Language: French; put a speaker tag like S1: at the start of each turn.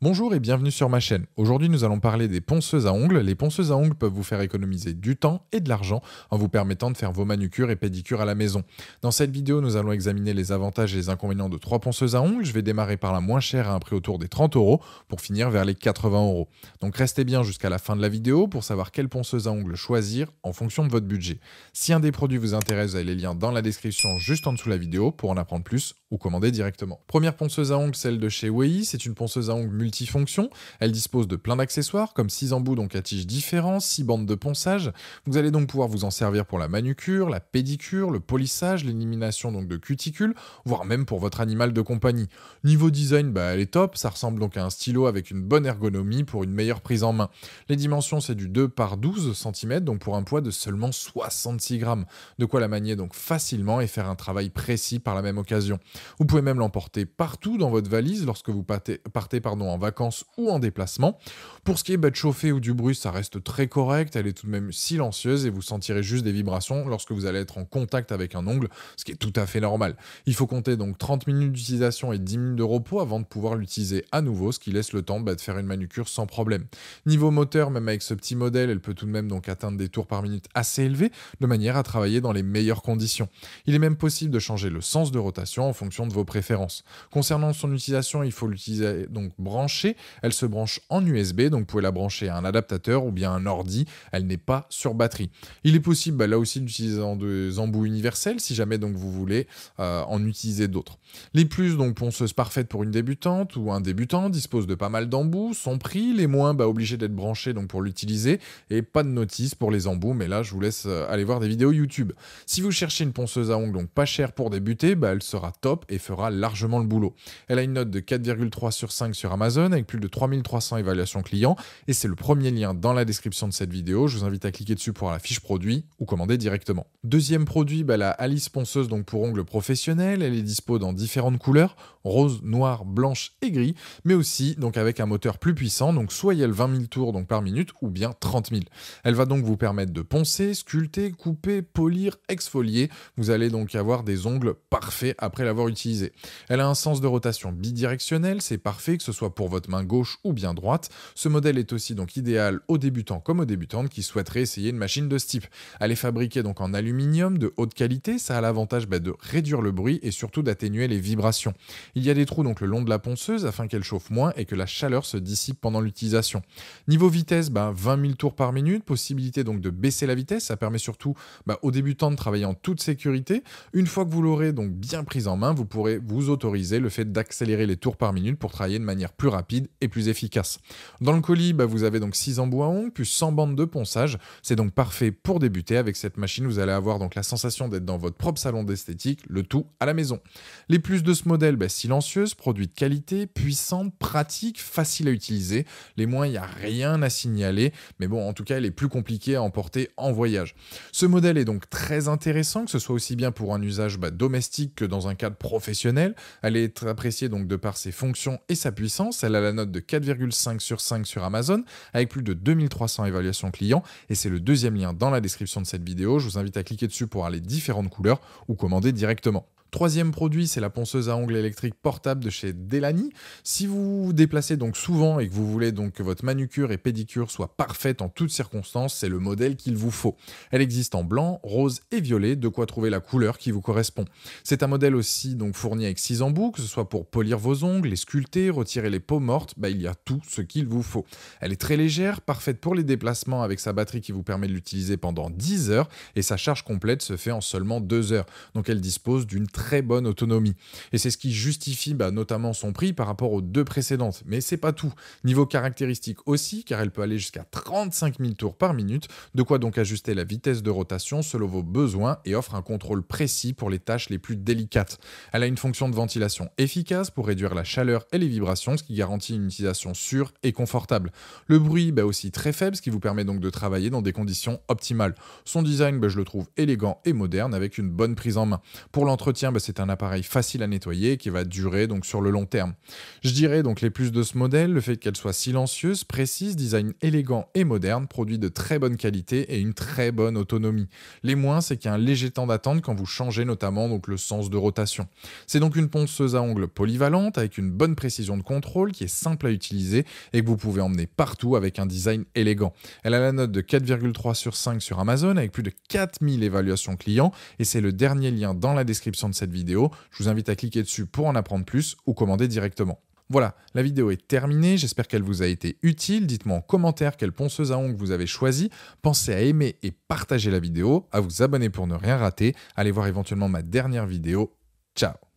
S1: Bonjour et bienvenue sur ma chaîne. Aujourd'hui, nous allons parler des ponceuses à ongles. Les ponceuses à ongles peuvent vous faire économiser du temps et de l'argent en vous permettant de faire vos manucures et pédicures à la maison. Dans cette vidéo, nous allons examiner les avantages et les inconvénients de 3 ponceuses à ongles. Je vais démarrer par la moins chère à un prix autour des 30 € pour finir vers les 80 €. Donc restez bien jusqu'à la fin de la vidéo pour savoir quelle ponceuse à ongles choisir en fonction de votre budget. Si un des produits vous intéresse, vous avez les liens dans la description juste en dessous de la vidéo pour en apprendre plus ou commander directement. Première ponceuse à ongles, celle de chez Wei. C'est une ponceuse à ongles multifonction. Elle dispose de plein d'accessoires comme 6 embouts donc à tiges différents, 6 bandes de ponçage. Vous allez donc pouvoir vous en servir pour la manucure, la pédicure, le polissage, l'élimination donc de cuticules, voire même pour votre animal de compagnie. Niveau design, elle est top. Ça ressemble donc à un stylo avec une bonne ergonomie pour une meilleure prise en main. Les dimensions, c'est du 2 par 12 cm, donc pour un poids de seulement 66 grammes. De quoi la manier donc facilement et faire un travail précis par la même occasion. Vous pouvez même l'emporter partout dans votre valise lorsque vous partez en vacances ou en déplacement. Pour ce qui est de chauffer ou du bruit, ça reste très correct, elle est tout de même silencieuse et vous sentirez juste des vibrations lorsque vous allez être en contact avec un ongle, ce qui est tout à fait normal. Il faut compter donc 30 minutes d'utilisation et 10 minutes de repos avant de pouvoir l'utiliser à nouveau, ce qui laisse le temps de faire une manucure sans problème. Niveau moteur, même avec ce petit modèle, elle peut tout de même donc atteindre des tours par minute assez élevés, de manière à travailler dans les meilleures conditions. Il est même possible de changer le sens de rotation en fonction de vos préférences. Concernant son utilisation, il faut l'utiliser donc branchée. Elle se branche en USB, donc vous pouvez la brancher à un adaptateur ou bien un ordi. Elle n'est pas sur batterie. Il est possible là aussi d'utiliser en des embouts universels si jamais donc vous voulez en utiliser d'autres. Les plus, donc ponceuses parfaites pour une débutante ou un débutant, disposent de pas mal d'embouts. Son prix, les moins obligés d'être branchés donc pour l'utiliser et pas de notice pour les embouts, mais là je vous laisse aller voir des vidéos YouTube. Si vous cherchez une ponceuse à ongles donc pas chère pour débuter, elle sera top et fera largement le boulot. Elle a une note de 4,3 sur 5 sur Amazon avec plus de 3300 évaluations clients et c'est le premier lien dans la description de cette vidéo. Je vous invite à cliquer dessus pour la fiche produit ou commander directement. Deuxième produit, la Alice ponceuse donc pour ongles professionnels. Elle est dispo dans différentes couleurs, rose, noir, blanche et gris, mais aussi donc avec un moteur plus puissant, donc soit il y a le 20 000 tours donc par minute ou bien 30 000. Elle va donc vous permettre de poncer, sculpter, couper, polir, exfolier. Vous allez donc avoir des ongles parfaits après l'avoir utilisé. Elle a un sens de rotation bidirectionnel, c'est parfait que ce soit pour votre main gauche ou bien droite. Ce modèle est aussi donc idéal aux débutants comme aux débutantes qui souhaiteraient essayer une machine de ce type. Elle est fabriquée donc en aluminium de haute qualité, ça a l'avantage de réduire le bruit et surtout d'atténuer les vibrations. Il y a des trous donc le long de la ponceuse afin qu'elle chauffe moins et que la chaleur se dissipe pendant l'utilisation. Niveau vitesse, 20 000 tours par minute, possibilité donc de baisser la vitesse, ça permet surtout aux débutants de travailler en toute sécurité. Une fois que vous l'aurez donc bien prise en main, vous pourrez vous autoriser le fait d'accélérer les tours par minute pour travailler de manière plus rapide et plus efficace. Dans le colis, vous avez donc 6 embouts à ongles plus 100 bandes de ponçage. C'est donc parfait pour débuter. Avec cette machine, vous allez avoir donc la sensation d'être dans votre propre salon d'esthétique, le tout à la maison. Les plus de ce modèle, silencieuse, produit de qualité, puissante, pratique, facile à utiliser. Les moins, il n'y a rien à signaler, mais bon, en tout cas, elle est plus compliquée à emporter en voyage. Ce modèle est donc très intéressant, que ce soit aussi bien pour un usage domestique que dans un cadre professionnel. Elle est appréciée donc de par ses fonctions et sa puissance. Elle a la note de 4,5 sur 5 sur Amazon, avec plus de 2300 évaluations clients, et c'est le deuxième lien dans la description de cette vidéo. Je vous invite à cliquer dessus pour aller différentes couleurs ou commander directement. Troisième produit, c'est la ponceuse à ongles électrique portable de chez Delany. Si vous vous déplacez donc souvent et que vous voulez donc que votre manucure et pédicure soient parfaites en toutes circonstances, c'est le modèle qu'il vous faut. Elle existe en blanc, rose et violet, de quoi trouver la couleur qui vous correspond. C'est un modèle aussi donc fourni avec 6 embouts, que ce soit pour polir vos ongles, les sculpter, retirer les peaux mortes, il y a tout ce qu'il vous faut. Elle est très légère, parfaite pour les déplacements avec sa batterie qui vous permet de l'utiliser pendant 10 heures et sa charge complète se fait en seulement 2 heures. Donc elle dispose d'une très bonne autonomie. Et c'est ce qui justifie notamment son prix par rapport aux deux précédentes. Mais c'est pas tout. Niveau caractéristiques aussi, car elle peut aller jusqu'à 35 000 tours par minute, de quoi donc ajuster la vitesse de rotation selon vos besoins et offre un contrôle précis pour les tâches les plus délicates. Elle a une fonction de ventilation efficace pour réduire la chaleur et les vibrations, ce qui garantit une utilisation sûre et confortable. Le bruit aussi très faible, ce qui vous permet donc de travailler dans des conditions optimales. Son design, je le trouve élégant et moderne avec une bonne prise en main. Pour l'entretien, bien, c'est un appareil facile à nettoyer qui va durer donc sur le long terme. Je dirais donc les plus de ce modèle, le fait qu'elle soit silencieuse, précise, design élégant et moderne, produit de très bonne qualité et une très bonne autonomie. Les moins, c'est qu'il y a un léger temps d'attente quand vous changez notamment donc le sens de rotation. C'est donc une ponceuse à ongles polyvalente avec une bonne précision de contrôle qui est simple à utiliser et que vous pouvez emmener partout avec un design élégant. Elle a la note de 4,3 sur 5 sur Amazon avec plus de 4000 évaluations clients et c'est le dernier lien dans la description de cette vidéo. Je vous invite à cliquer dessus pour en apprendre plus ou commander directement. Voilà, la vidéo est terminée, j'espère qu'elle vous a été utile. Dites-moi en commentaire quelle ponceuse à ongles vous avez choisi. Pensez à aimer et partager la vidéo, à vous abonner pour ne rien rater. Allez voir éventuellement ma dernière vidéo. Ciao!